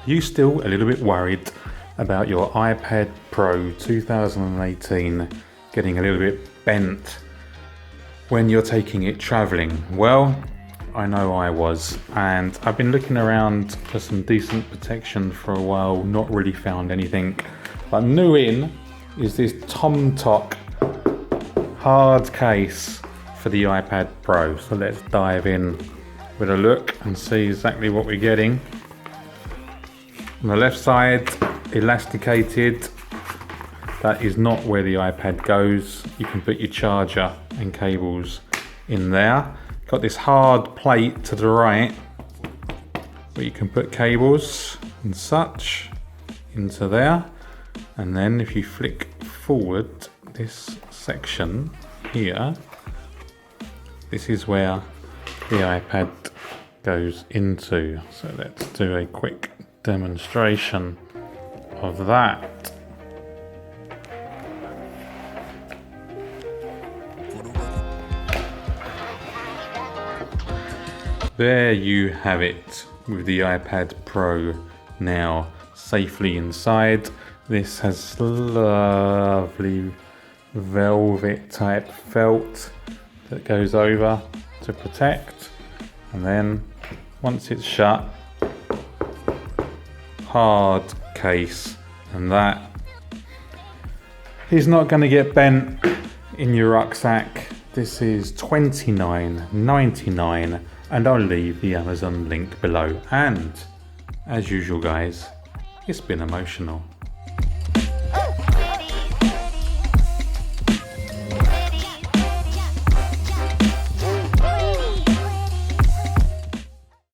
you still a little bit worried about your iPad Pro 2018 getting a little bit bent when you're taking it traveling? Well, I know I was, and I've been looking around for some decent protection for a while, not really found anything. But new in is this Tomtoc hard case for the iPad Pro. So let's dive in with a look and see exactly what we're getting. On the left side, elasticated. That is not where the iPad goes. You can put your charger and cables in there. Got this hard plate to the right where you can put cables and such into there. And then if you flick forward this section here, this is where the iPad goes into. So let's do a quick demonstration of that. There you have it, with the iPad Pro now safely inside. This has lovely velvet type felt that goes over to protect, and then once it's shut, hard case, and that is not going to get bent in your rucksack. This is $29.99, and I'll leave the Amazon link below. And as usual guys, it's been emotional.